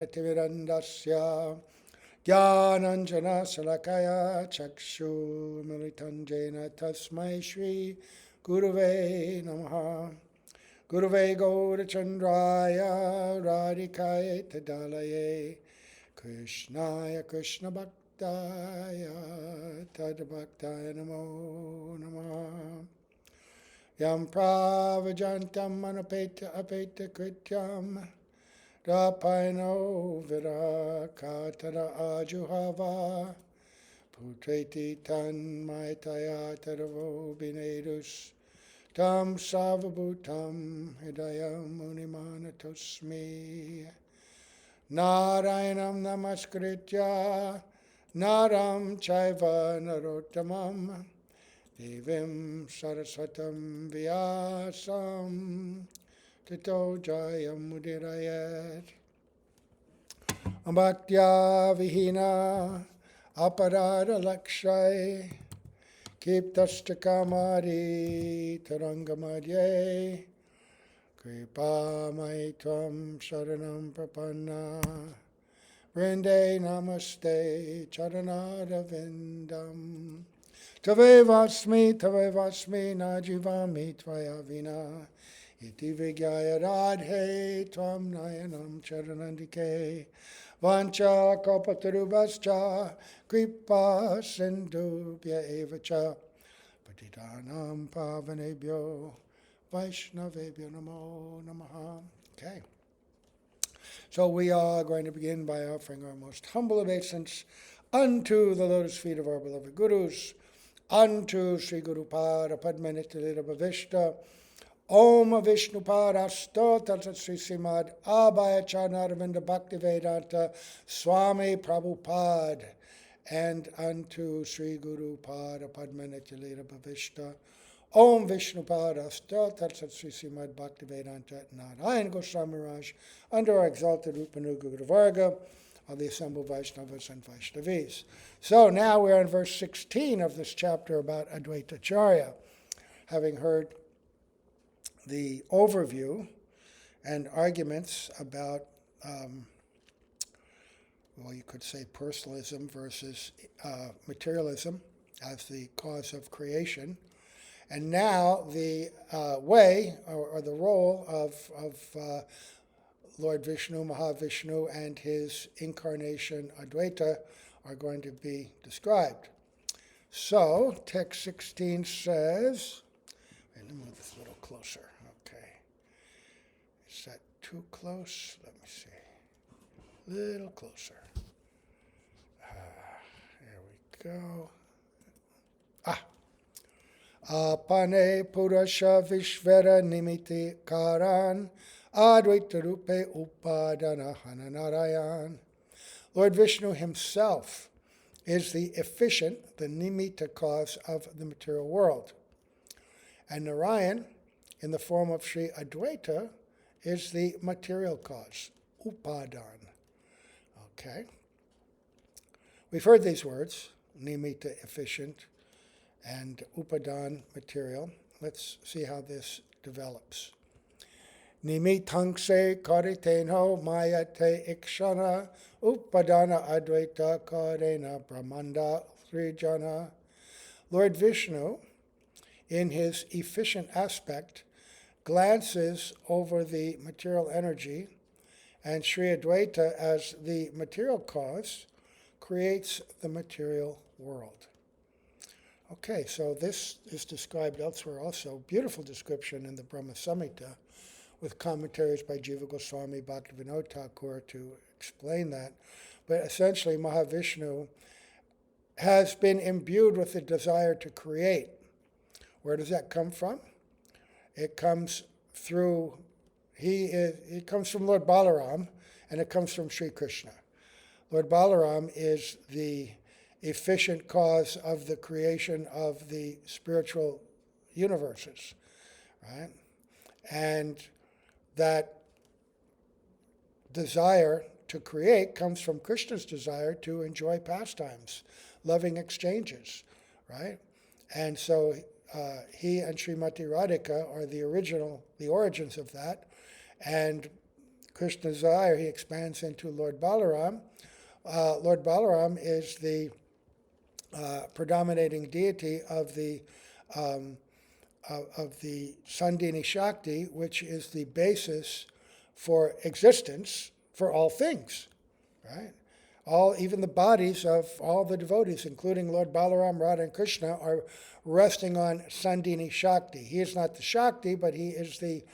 Timirandasya Gyananjana Salakaya Chakshu Militanjena Tasmai Shri Guruve Namaha Guruve Gaurachandraya Radhikaya Tadalaye Krishnaya Krishna Bhaktaya Tadbhaktaya Namo Namaha Yam Pravajantam Anapeta Apeta Krityam Rapaino Virakatara Ajuhava Putreti Tan Maitaya Taravo Binedus Tam Savabhutam Hidayam Munimanatosmi Narayanam Namaskritya Naram Chaiva Narottamam Devim Saraswatam Vyasam Tito Jayam Mudirayat Amatya Vihina Aparada Lakshay Kiptastakamari Tarangamadye Kripa Maitvam Sharanam Prapanna Vrinde Namaste Charanada Vindam Tave Vasmi Najivami Tvaya Vina Iti Vigyaya Radhe Tvam Nayanam Charanandike Vancha Kalpatarubhascha Kripa Sindhubhya Evacha Patitanam Pavanebhyo Vaishnavebhyo Namo Namaha. Okay. So we are going to begin by offering our most humble obeisance unto the lotus feet of our beloved Gurus, unto Sri Guru Pada Padma Nityalila Bhavishta, Om Vishnu Parasto Tatsat Sri Srimad Abhayacharya Bhakti Vedanta Swami Prabhupada, and unto Sri Guru Pada Padma Nityalila Bhavishta, Om Vishnu Parasto Tatsat Sri Srimad Bhakti Vedanta Narayan Goswami Raj, under our exalted Rupanuga Guru Varga of the assembled Vaishnavas and Vaishnavis. So now we're in verse 16 of this chapter about Advaita Acharya. Having heard the overview and arguments about, you could say personalism versus materialism as the cause of creation. And now the way or the role of Lord Vishnu, Mahavishnu, and his incarnation Advaita are going to be described. So text 16 says, let me move this a little closer. Okay. Is that too close? Let me see. A little closer. There we go. Apane Purasha Vishvara Nimiti Karan Advaita Rupe Upadana Hananarayan. Lord Vishnu himself is the efficient, the nimitta cause of the material world. And Narayan, in the form of Sri Advaita, is the material cause, upadan. Okay? We've heard these words, nimitta, efficient, and upadan, material. Let's see how this develops. Nimitangse karitenho mayate ikshana upadana advaita karena brahmanda srijana. Lord Vishnu, in his efficient aspect, glances over the material energy, and Sri Advaita, as the material cause, creates the material world. Okay, so this is described elsewhere also. Beautiful description in the Brahma Samhita, with commentaries by Jiva Goswami, Bhaktivinoda Thakur to explain that. But essentially, Mahavishnu has been imbued with the desire to create. Where does that come from? It comes through, it comes from Lord Balaram, and it comes from Sri Krishna. Lord Balaram is the efficient cause of the creation of the spiritual universes, right? And that desire to create comes from Krishna's desire to enjoy pastimes, loving exchanges, right? And so he and Srimati Radhika are the origins of that, and Krishna's desire, he expands into Lord Balaram. Lord Balaram is the predominating deity of the Sandhini Shakti, which is the basis for existence for all things, right? Even the bodies of all the devotees, including Lord Balaram, Radha, and Krishna, are resting on Sandhini Shakti. He is not the Shakti, but he is the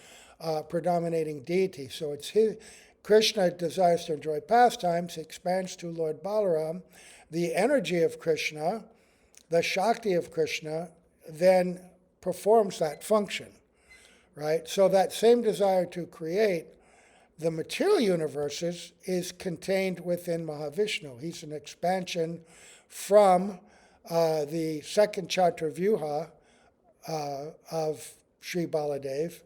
predominating deity. So it's his. Krishna desires to enjoy pastimes, expands to Lord Balaram. The energy of Krishna, the Shakti of Krishna, then performs that function, right? So that same desire to create the material universes is contained within Mahavishnu. He's an expansion from the second Chaturvyuha of Sri Baladev.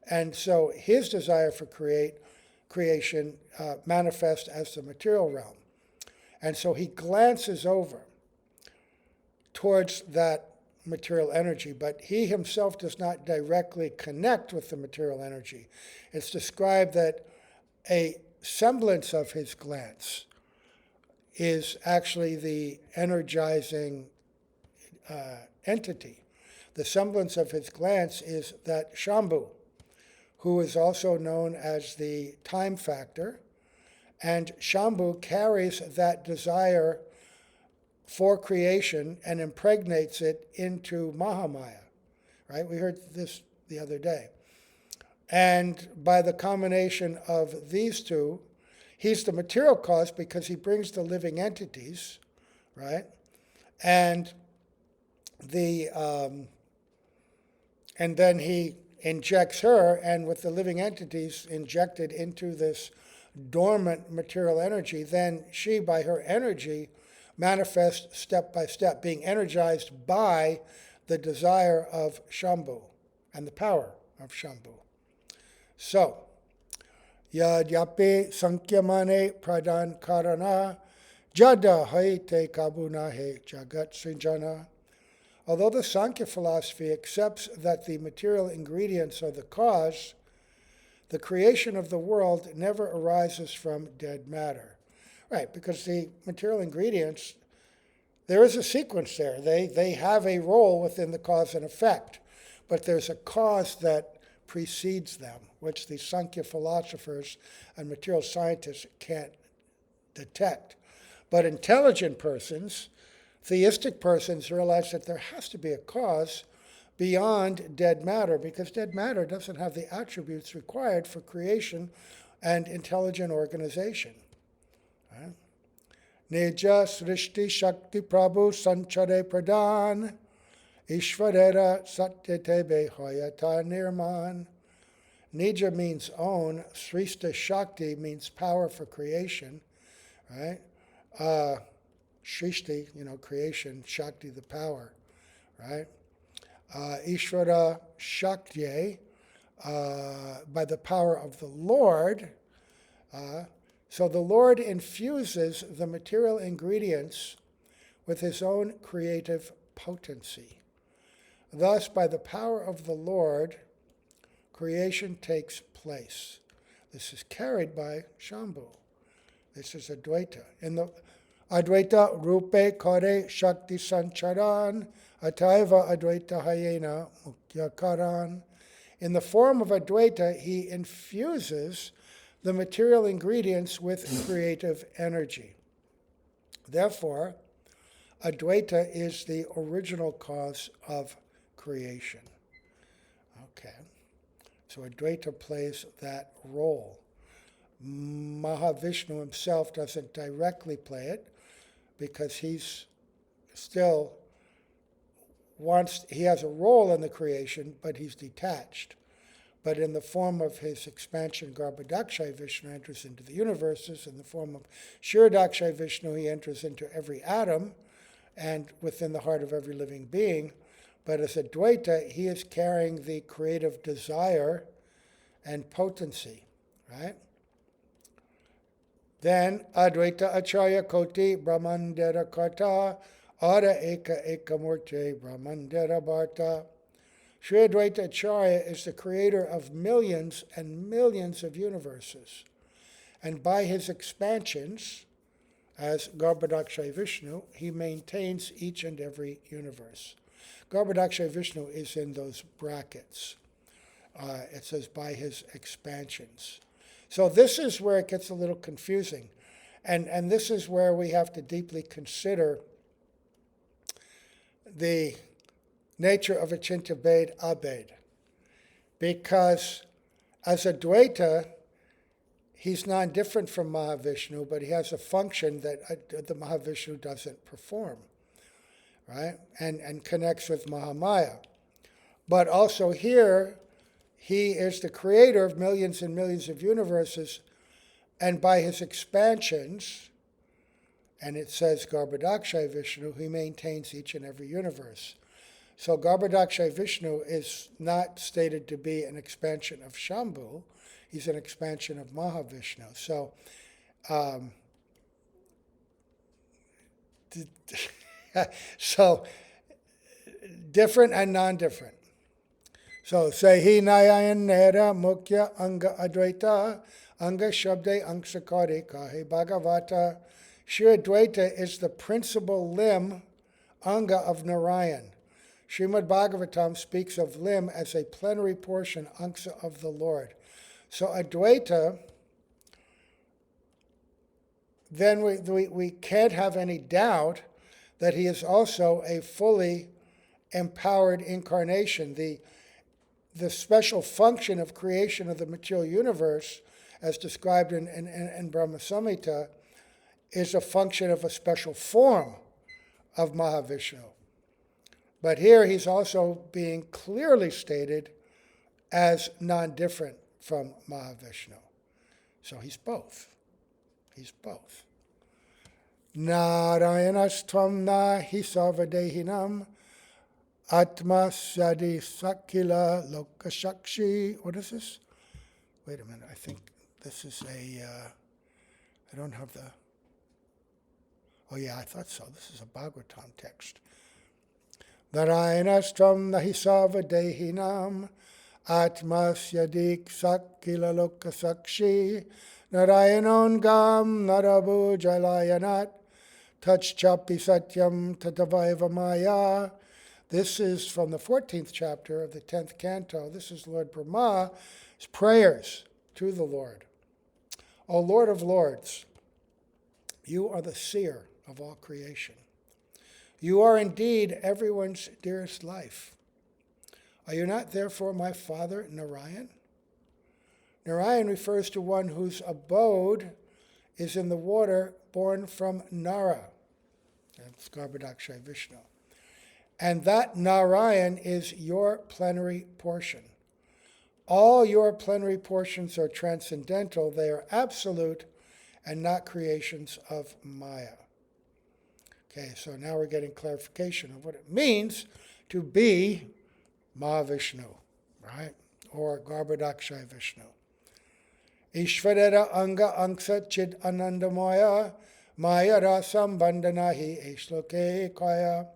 And so his desire for creation manifests as the material realm. And so he glances over towards that material energy, but he himself does not directly connect with the material energy. It's described that a semblance of his glance is actually the energizing entity. The semblance of his glance is that Shambhu, who is also known as the time factor, and Shambhu carries that desire for creation and impregnates it into Mahamaya, right? We heard this the other day. And by the combination of these two, he's the material cause because he brings the living entities, right? And and then he injects her, and with the living entities injected into this dormant material energy, then she, by her energy, manifests step by step, being energized by the desire of Shambhu and the power of Shambhu. So, yadyape sankyamane pradhan karana jada haite kabuna he jagat srinjana. Although the Sankhya philosophy accepts that the material ingredients are the cause, the creation of the world never arises from dead matter. Right, because the material ingredients, there is a sequence there. They have a role within the cause and effect, but there's a cause that precedes them, which the Sankhya philosophers and material scientists can't detect. But intelligent persons, theistic persons, realize that there has to be a cause beyond dead matter, because dead matter doesn't have the attributes required for creation and intelligent organization. Nija Srishti Shakti Prabhu Sanchare Pradhan Ishvarera Satyate Hoyata Nirman. Nija means own, Srishti Shakti means power for creation, right? Srishti, creation, Shakti, the power, right? Ishvara Shakti, by the power of the Lord. So the Lord infuses the material ingredients with his own creative potency. Thus, by the power of the Lord, creation takes place. This is carried by Shambhu. This is Advaita. In the Advaita Rupe Kare Shakti Sancharan Ataiva Advaita Hayena Mukhya Karan. In the form of Advaita, he infuses the material ingredients with creative energy. Therefore, Advaita is the original cause of creation. Okay, so Advaita plays that role. Mahavishnu himself doesn't directly play it because he's still he has a role in the creation, but he's detached. But in the form of his expansion, Garbhodakshay Vishnu enters into the universes. In the form of Kshirodakshay Vishnu, he enters into every atom and within the heart of every living being. But as Advaita, he is carrying the creative desire and potency, right? Then Advaita Acharya Koti Brahmandera Karta Ara Eka Ekamurte Brahmandera Bharta. Sri Advaita Acharya is the creator of millions and millions of universes. and by his expansions, as Garbhodakshay Vishnu, he maintains each and every universe. Garbhodakshay Vishnu is in those brackets. It says by his expansions. So this is where it gets a little confusing. And this is where we have to deeply consider the nature of Achintya Bhed Abhed. Because as Advaita, he's non-different from Mahavishnu, but he has a function that the Mahavishnu doesn't perform, right? And connects with Mahamaya. But also here, he is the creator of millions and millions of universes, and by his expansions, and it says Garbhodakshay Vishnu, he maintains each and every universe. So Garbhodakshay Vishnu is not stated to be an expansion of Shambhu, he's an expansion of Mahavishnu. So, so different and non-different. So, Sahi Nayayan Nera Mukya Anga Advaita Anga Shabde Angsakari Kahi Bhagavata. Sri Advaita is the principal limb, Anga, of Narayan. Srimad Bhagavatam speaks of limb as a plenary portion, Angsa, of the Lord. So Advaita, then we can't have any doubt that he is also a fully empowered incarnation. The special function of creation of the material universe, as described in Brahma Samhita, is a function of a special form of Mahavishnu. But here he's also being clearly stated as non-different from Mahavishnu. So he's both. He's both. Narayanastvam na hi sarvadehinam atma sadi sakila lokashakshi. What is this? Wait a minute, I think this is I don't have the... Oh yeah, I thought so. This is a Bhagavatam text. Narayanastvam nahi sarvadehinam atmasyadik sakila lokasakshi Narayanongam narabu jalayanat tachchapi satyam tatavaiva maya. This is from the 14th chapter of the 10th canto. This is Lord Brahma's prayers to the Lord. O Lord of Lords, you are the seer of all creation. You are indeed everyone's dearest life. Are you not therefore my father, Narayan? Narayan refers to one whose abode is in the water born from Nara. That's Garbhodakshay Vishnu. And that Narayan is your plenary portion. All your plenary portions are transcendental. They are absolute and not creations of Maya. Okay, so now we're getting clarification of what it means to be Mahavishnu, right? Or Garbhodakshay Vishnu. Ishvarera anga angsa chid anandamaya maya rasam bandanahi eshloke kaya.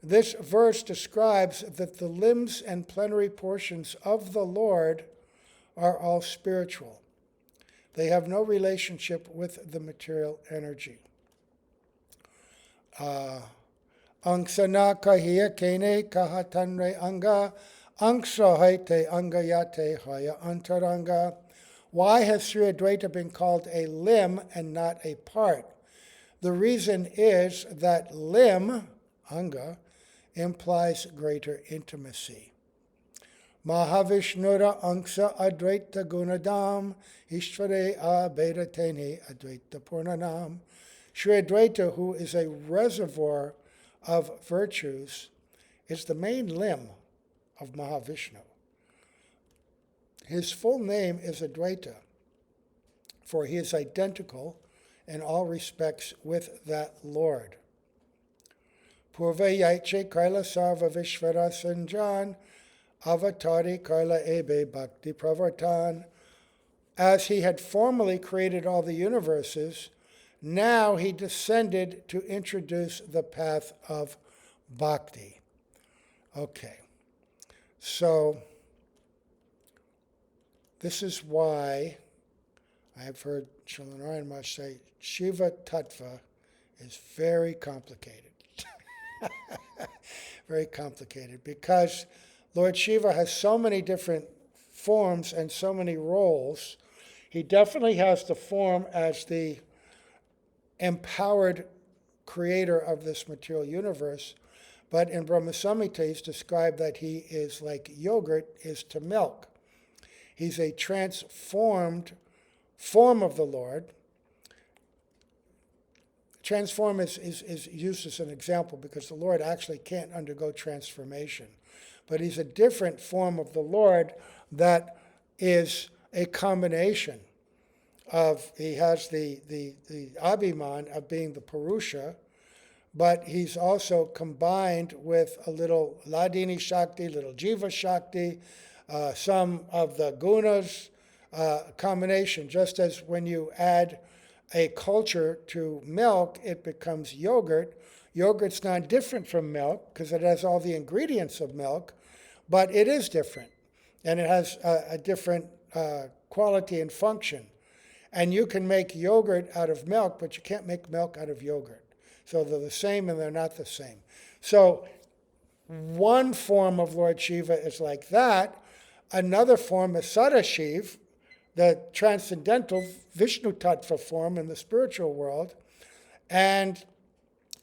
This verse describes that the limbs and plenary portions of the Lord are all spiritual. They have no relationship with the material energy. Angsana kahiya kene kahatanre anga angsa haite angayate haya antaranga. Why has Sri Advaita been called a limb and not a part? The reason is that limb, anga, implies greater intimacy. Mahavishnura angsa advaita gunadam ishvare abhedatene advaita purnanam. Sri Advaita, who is a reservoir of virtues, is the main limb of Mahavishnu. His full name is Advaita, for he is identical in all respects with that Lord. Purva yaiche kaila sarva vishvara sanjan avatari kaila ebe bhakti pravartan. As he had formerly created all the universes, now he descended to introduce the path of bhakti. Okay, so this is why I've heard Srila Narayan Maharaj say, Shiva Tattva is very complicated. Very complicated, because Lord Shiva has so many different forms and so many roles. He definitely has the form as the empowered creator of this material universe, but in Brahma Samhita he's described that he is like yogurt is to milk. He's a transformed form of the Lord. Transform is used as an example because the Lord actually can't undergo transformation. But he's a different form of the Lord that is a combination of, he has the Abhiman of being the Purusha, but he's also combined with a little Ladini Shakti, little Jiva Shakti, some of the Gunas, combination. Just as when you add a culture to milk, it becomes yogurt. Yogurt's not different from milk because it has all the ingredients of milk, but it is different. And it has a different quality and function. And you can make yogurt out of milk, but you can't make milk out of yogurt. So they're the same and they're not the same. So one form of Lord Shiva is like that. Another form is Sadashiv, the transcendental Vishnu Tattva form in the spiritual world. And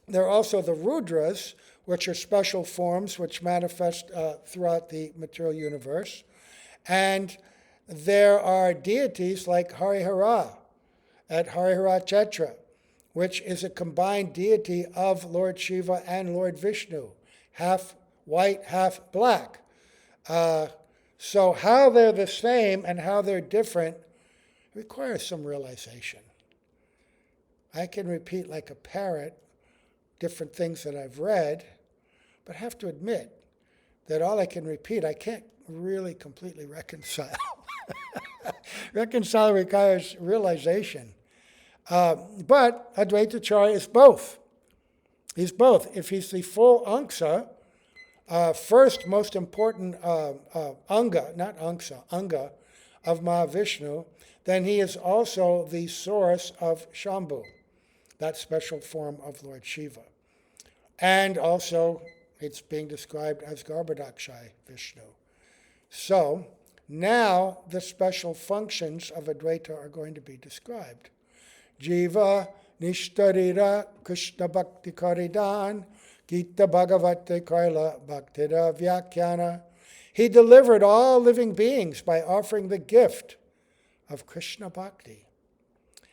there are also the Rudras, which are special forms which manifest throughout the material universe. And there are deities like Harihara at Harihara Chetra, which is a combined deity of Lord Shiva and Lord Vishnu, half white, half black. So how they're the same and how they're different requires some realization. I can repeat like a parrot different things that I've read, but have to admit that all I can repeat, I can't really completely reconcile. Reconcile requires realization. But Advaita Acharya is both. He's both. If he's the full Angsa, first most important Anga, not Angsa, Anga of Mahavishnu, then he is also the source of Shambhu, that special form of Lord Shiva. And also, it's being described as Garbhodakshai Vishnu. So, now the special functions of Advaita are going to be described. Jiva Nishtarira Krishna Bhakti Karidan Gita Bhagavate Kaila Bhaktira Vyakhyana. He delivered all living beings by offering the gift of Krishna Bhakti.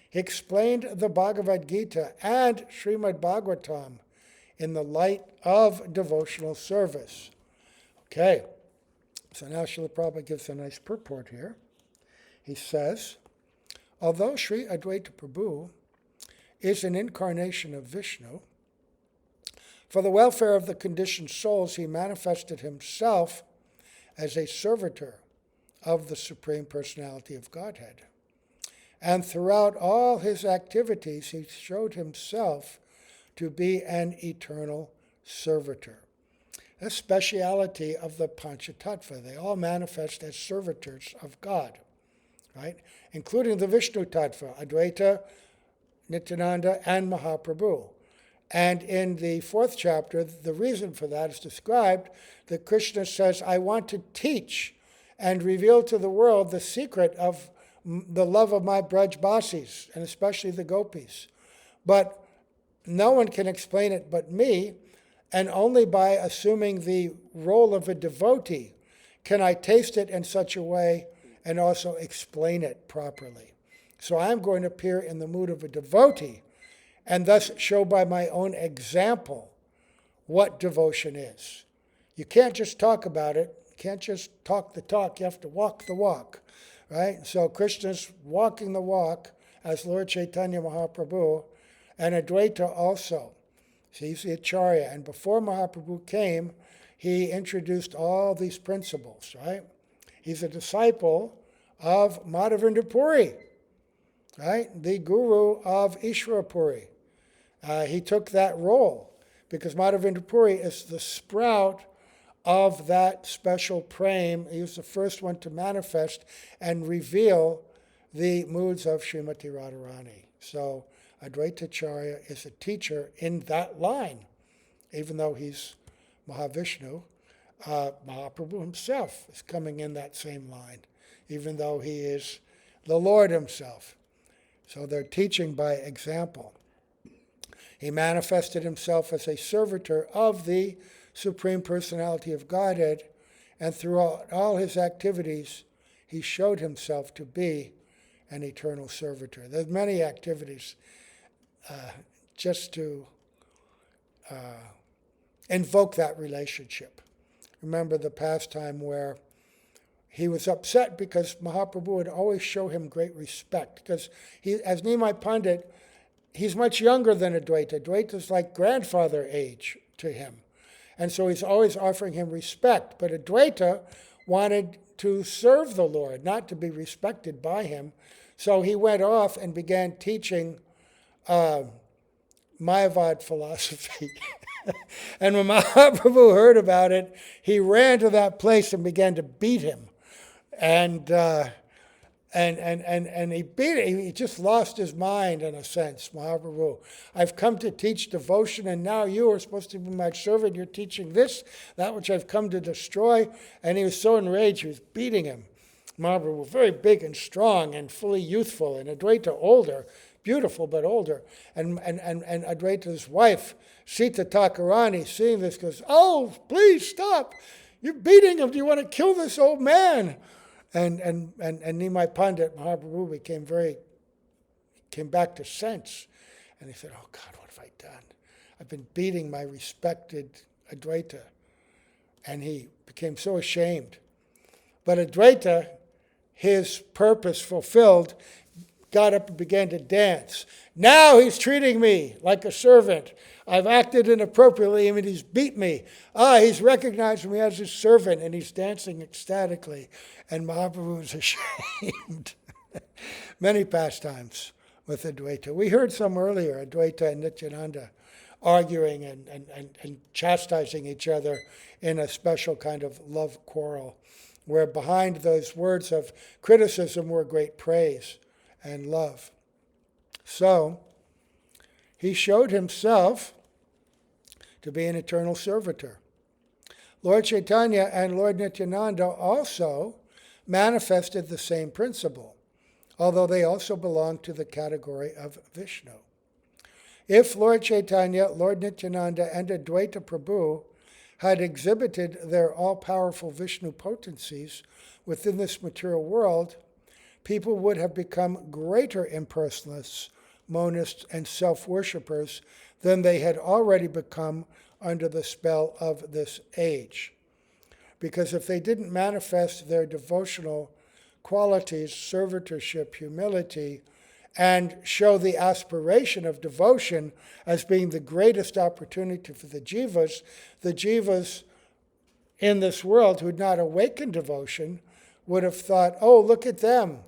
He explained the Bhagavad Gita and Srimad Bhagavatam in the light of devotional service. Okay, so now Srila Prabhupada gives a nice purport here. He says, although Sri Advaita Prabhu is an incarnation of Vishnu, for the welfare of the conditioned souls, he manifested himself as a servitor of the Supreme Personality of Godhead. And throughout all his activities, he showed himself to be an eternal servitor. The speciality of the Panchatattva, they all manifest as servitors of God, right? Including the Vishnu Tattva, Advaita, Nityananda, and Mahaprabhu. And in the 4th chapter, the reason for that is described that Krishna says, I want to teach and reveal to the world the secret of the love of my Braj Basis, and especially the gopis. But no one can explain it but me, and only by assuming the role of a devotee can I taste it in such a way and also explain it properly. So I'm going to appear in the mood of a devotee and thus show by my own example what devotion is. You can't just talk about it. You can't just talk the talk. You have to walk the walk, right? So Krishna's walking the walk as Lord Chaitanya Mahaprabhu, and Advaita also. So he's the Acharya. And before Mahaprabhu came, he introduced all these principles, right? He's a disciple of Madhavendra Puri, right? The guru of Ishvara Puri. He took that role because Madhavendra Puri is the sprout of that special prem. He was the first one to manifest and reveal the moods of Srimati Radharani. So Advaita Acharya is a teacher in that line, even though he's Mahavishnu. Mahaprabhu himself is coming in that same line, even though he is the Lord himself. So they're teaching by example. He manifested himself as a servitor of the Supreme Personality of Godhead, and throughout all his activities, he showed himself to be an eternal servitor. There's many activities just to invoke that relationship. Remember the pastime where he was upset because Mahaprabhu would always show him great respect. Because he, as Nimai Pandit, he's much younger than Advaita. Advaita's like grandfather age to him. And so he's always offering him respect. But Advaita wanted to serve the Lord, not to be respected by him. So he went off and began teaching Mayavad philosophy. And when Mahaprabhu heard about it, he ran to that place and began to beat him. And he beat it. He just lost his mind in a sense, Mahaprabhu. I've come to teach devotion, and now you are supposed to be my servant. You're teaching this, that which I've come to destroy. And he was so enraged, he was beating him. Mahaprabhu, very big and strong and fully youthful, and Advaita older, beautiful but older. And Advaita's wife, Sita Thakurani, seeing this, goes, "Oh, please stop. You're beating him. Do you want to kill this old man?" And Nimai Pandit, Mahaprabhu, came back to sense. And he said, "Oh God, what have I done? I've been beating my respected Advaita." And he became so ashamed. But Advaita, his purpose fulfilled, got up and began to dance. Now he's treating me like a servant. I've acted inappropriately, and he's beat me. He's recognized me as his servant, and he's dancing ecstatically. And Mahaprabhu is ashamed. Many pastimes with Advaita. We heard some earlier, Advaita and Nityananda arguing and chastising each other in a special kind of love quarrel, where behind those words of criticism were great praise and love. So, he showed himself to be an eternal servitor. Lord Chaitanya and Lord Nityananda also manifested the same principle, although they also belong to the category of Vishnu. If Lord Chaitanya, Lord Nityananda, and Advaita Prabhu had exhibited their all-powerful Vishnu potencies within this material world, people would have become greater impersonalists, monists, and self-worshippers than they had already become under the spell of this age. Because if they didn't manifest their devotional qualities, servitorship, humility, and show the aspiration of devotion as being the greatest opportunity for the jivas in this world who had not awakened devotion would have thought, "Oh, look at them.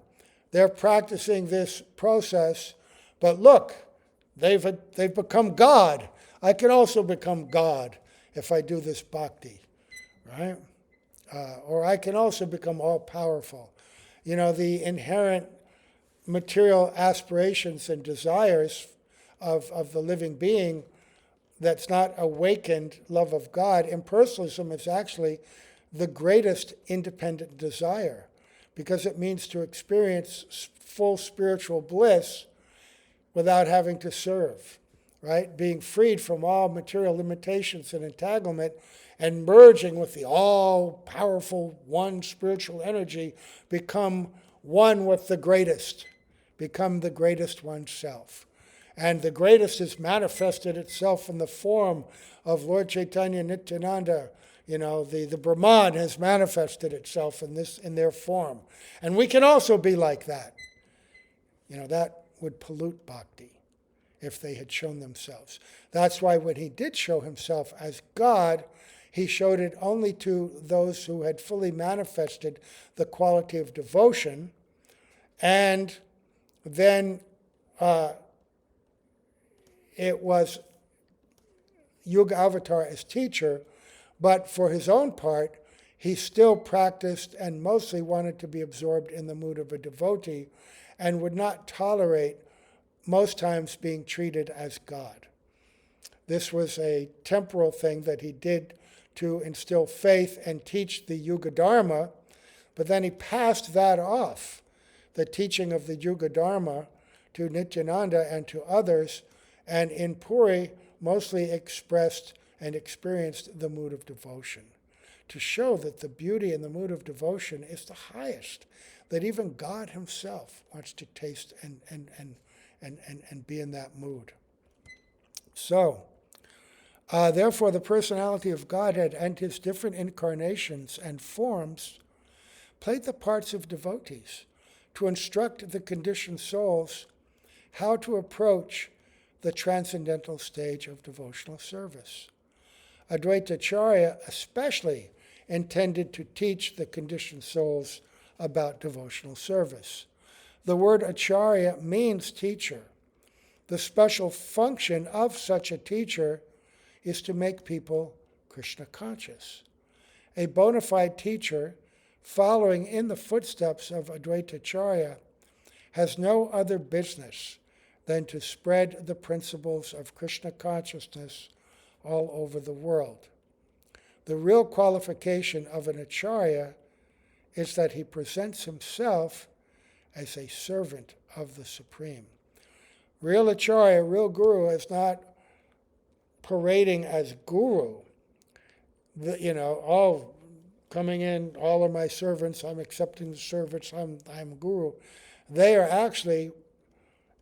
They're practicing this process, but look, they've become God. I can also become God if I do this bhakti," right? Or I can also become all-powerful. You know, the inherent material aspirations and desires of the living being that's not awakened love of God, impersonalism is actually the greatest independent desire, because it means to experience full spiritual bliss without having to serve, right? Being freed from all material limitations and entanglement and merging with the all-powerful one spiritual energy, become one with the greatest, become the greatest oneself. And the greatest has manifested itself in the form of Lord Chaitanya Nityananda. You know, the Brahman has manifested itself in their form. And we can also be like that. You know, that would pollute bhakti if they had shown themselves. That's why when he did show himself as God, he showed it only to those who had fully manifested the quality of devotion, and then it was Yuga Avatar as teacher, but for his own part, he still practiced and mostly wanted to be absorbed in the mood of a devotee, and would not tolerate most times being treated as God. This was a temporal thing that he did to instill faith and teach the Yuga Dharma, but then he passed that off, the teaching of the Yuga Dharma, to Nityananda and to others, and in Puri mostly expressed and experienced the mood of devotion, to show that the beauty in the mood of devotion is the highest, that even God himself wants to taste and be in that mood. So, therefore, the personality of Godhead and his different incarnations and forms played the parts of devotees to instruct the conditioned souls how to approach the transcendental stage of devotional service. Advaita Acharya especially intended to teach the conditioned souls about devotional service. The word Acharya means teacher. The special function of such a teacher is to make people Krishna conscious. A bona fide teacher, following in the footsteps of Advaita Acharya, has no other business than to spread the principles of Krishna consciousness all over the world. The real qualification of an Acharya is that he presents himself as a servant of the Supreme. Real Acharya, real Guru, is not parading as Guru. Coming in, all of my servants, I'm accepting the service, I'm Guru. They are actually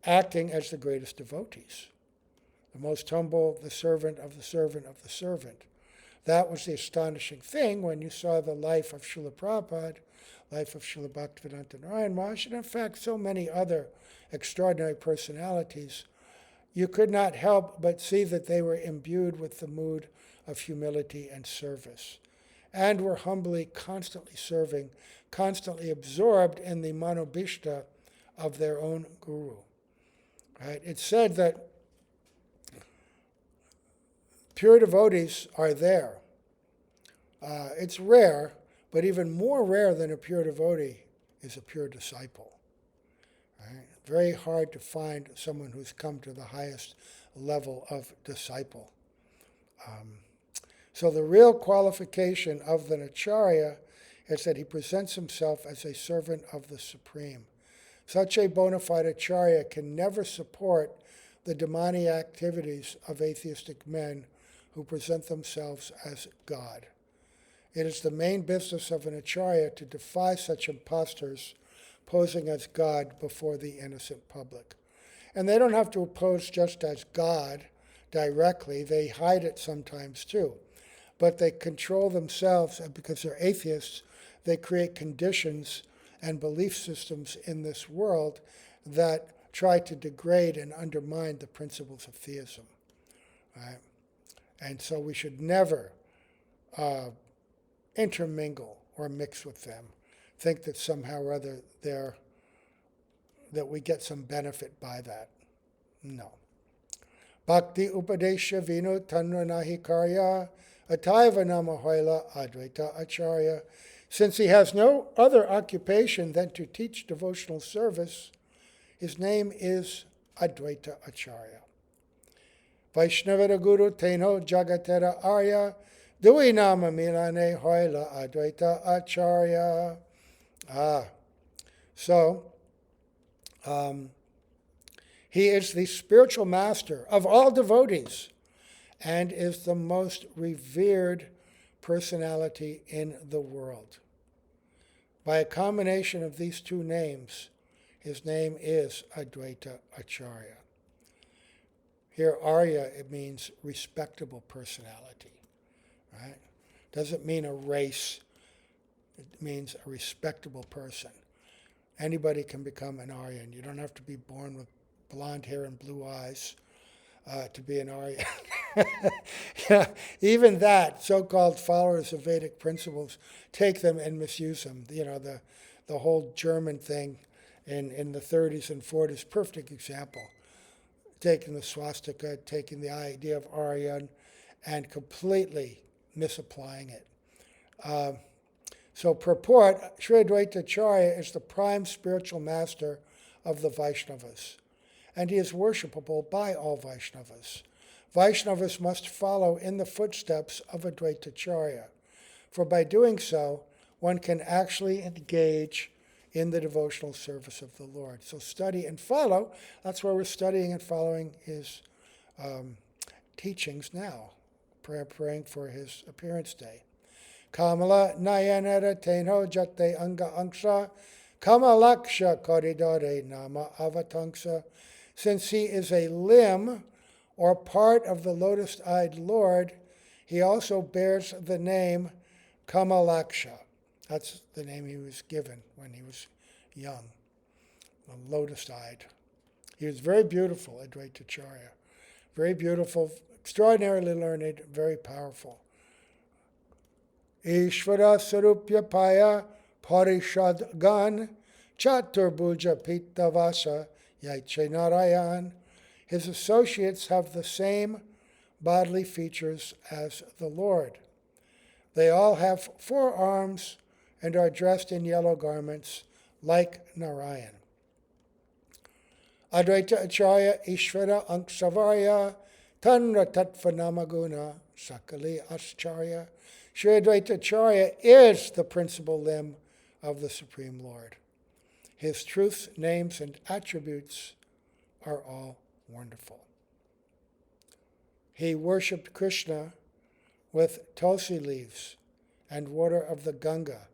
acting as the greatest devotees. The most humble, the servant of the servant of the servant. That was the astonishing thing when you saw the life of Srila Prabhupada, life of Srila Bhaktivedanta Narayan Maharaj, and in fact so many other extraordinary personalities. You could not help but see that they were imbued with the mood of humility and service, and were humbly, constantly serving, constantly absorbed in the manobhishta of their own guru. Right? It's said that pure devotees are there. It's rare, but even more rare than a pure devotee is a pure disciple. Right? Very hard to find someone who's come to the highest level of disciple. So the real qualification of the Acharya is that he presents himself as a servant of the Supreme. Such a bona fide Acharya can never support the demoniac activities of atheistic men who present themselves as God. It is the main business of an Acharya to defy such impostors posing as God before the innocent public. And they don't have to pose just as God directly. They hide it sometimes too. But they control themselves, and because they're atheists, they create conditions and belief systems in this world that try to degrade and undermine the principles of theism. Right? And so we should never intermingle or mix with them, think that somehow or other that we get some benefit by that. No. Bhakti upadesha vino tanra nahi karya ataiva namahoila Advaita Acharya. Since he has no other occupation than to teach devotional service, his name is Advaita Acharya. Vaishnavara Guru Teno Jagatera Arya Dui Nama Milane Hoila Advaita Acharya. He is the spiritual master of all devotees and is the most revered personality in the world. By a combination of these two names, his name is Advaita Acharya. Here, Arya, it means respectable personality, right? Doesn't mean a race. It means a respectable person. Anybody can become an Aryan. You don't have to be born with blonde hair and blue eyes to be an Aryan. Yeah, even that, so-called followers of Vedic principles take them and misuse them. You know, the whole German thing in the 30s and 40s, perfect example. Taking the swastika, taking the idea of Aryan, and completely misapplying it. So purport, Sri Advaita Acharya is the prime spiritual master of the Vaishnavas, and he is worshipable by all Vaishnavas. Vaishnavas must follow in the footsteps of Advaita Acharya, for by doing so, one can actually engage in the devotional service of the Lord. So study and follow, that's where we're studying and following his teachings now, praying for his appearance day. Kamala nayanara tenho jate anga angsha, kamalaksha koridore nama avatangsa. Since he is a limb or part of the lotus-eyed Lord, he also bears the name Kamalaksha. That's the name he was given when he was young, lotus-eyed. He was very beautiful, Advaita Acharya. Very beautiful, extraordinarily learned, very powerful. Ishvara Sarupya Paya Parishad Gan Chaturbuja Pitavasa Yaiche Narayan. His associates have the same bodily features as the Lord. They all have 4 arms and are dressed in yellow garments like Narayan. Advaita Acharya Ishvara Anksavarya Tanra Tattva Namaguna Sakali Ascharya. Sri Advaita Acharya is the principal limb of the Supreme Lord. His truths, names, and attributes are all wonderful. He worshipped Krishna with tulsi leaves and water of the Ganga.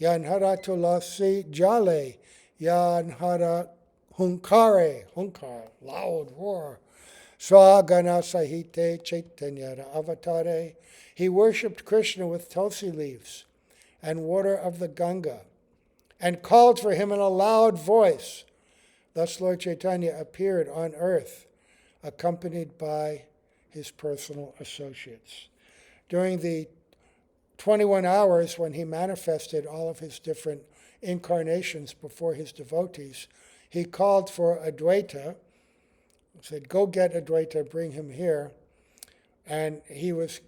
Yanhara tulasi jale, yanhara hunkare, hunkar, loud roar. Swagana sahite chaitanya avatare. He worshipped Krishna with tulsi leaves and water of the Ganga and called for him in a loud voice. Thus Lord Chaitanya appeared on earth, accompanied by his personal associates. During the 21 hours when he manifested all of his different incarnations before his devotees, he called for Advaita, said, go get Advaita, bring him here. And he was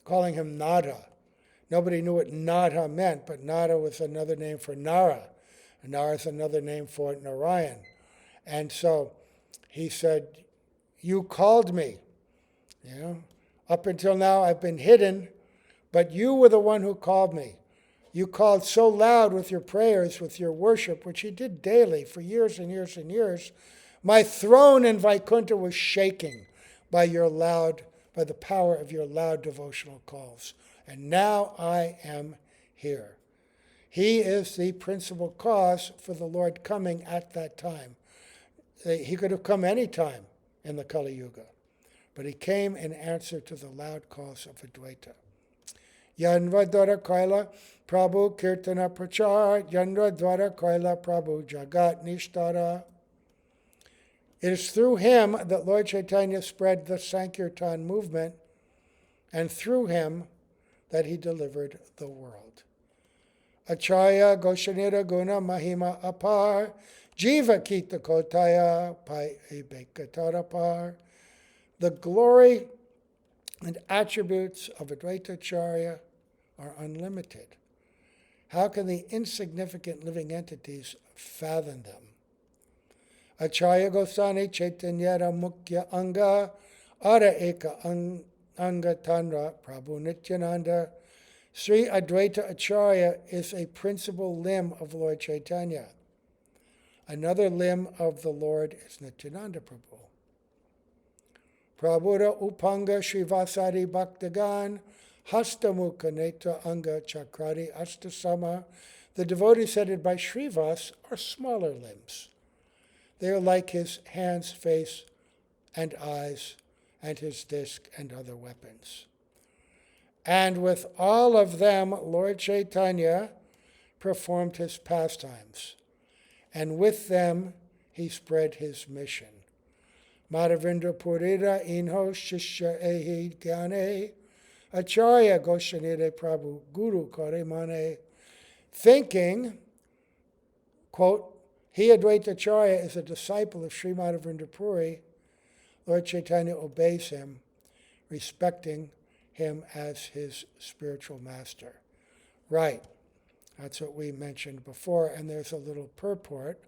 calling him Nada. Nobody knew what Nada meant, but Nada was another name for Nara. And Nara is another name for Narayan. And so he said, you called me. You know, up until now I've been hidden, but you were the one who called me. You called so loud with your prayers, with your worship, which he did daily for years and years and years. My throne in Vaikuntha was shaking by the power of your loud devotional calls. And now I am here. He is the principal cause for the Lord coming at that time. He could have come any time in the Kali Yuga, but he came in answer to the loud calls of Advaita. Yanva Dwara Kaila Prabhu Kirtana Prachar, Yanva Dwara Kaila Prabhu Jagat Nishtara. It is through him that Lord Chaitanya spread the Sankirtan movement, and through him that he delivered the world. Acharya Goshanira Guna Mahima Apar, Jiva Kita Kotaya Pai Ebekatarapar. The glory and attributes of Advaita Acharya are unlimited. How can the insignificant living entities fathom them? Acharya Gosani Chaitanyara Mukya Anga Ara Eka Anga Tanra Prabhu Nityananda. Sri Advaita Acharya is a principal limb of Lord Chaitanya. Another limb of the Lord is Nityananda Prabhu. Prabhuda Upanga Srivasadi Bhaktagan Hastamukha Neta Anga Chakrati Astasama. The devotees headed by Srivas are smaller limbs. They are like his hands, face, and eyes, and his disc and other weapons. And with all of them, Lord Chaitanya performed his pastimes, and with them he spread his mission. Madhavendra Purira Inho Shishya Ehi Gyane Acharya Goshanire Prabhu Guru Kare Mane. Thinking, quote, he Advaita Acharya is a disciple of Sri Madhavendra Puri, Lord Chaitanya obeys him, respecting him as his spiritual master. Right. That's what we mentioned before, and there's a little purport.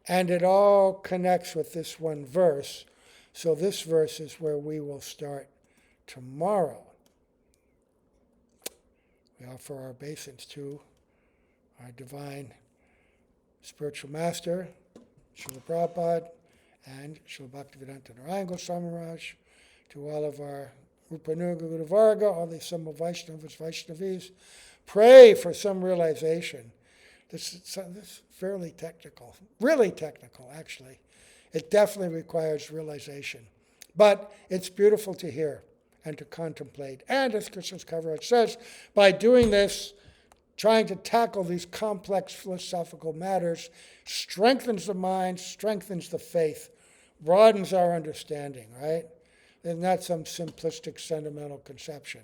And it all connects with this one verse. So this verse is where we will start tomorrow. We offer our obeisance to our divine spiritual master, Srila Prabhupada, and Srila Bhaktivedanta Narayan Goswami Maharaj, to all of our Rupanuga Guru Varga, all the Samba Vaishnavas, Vaishnavis. Pray for some realization. This is fairly technical, really technical, actually. It definitely requires realization. But it's beautiful to hear and to contemplate. And as Krishna's Kaviraj says, by doing this, trying to tackle these complex philosophical matters strengthens the mind, strengthens the faith, broadens our understanding, right? There's not some simplistic, sentimental conception.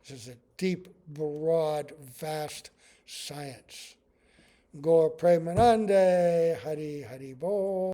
This is a deep, broad, vast science. Gaur Premanande, Hari Hari Bol.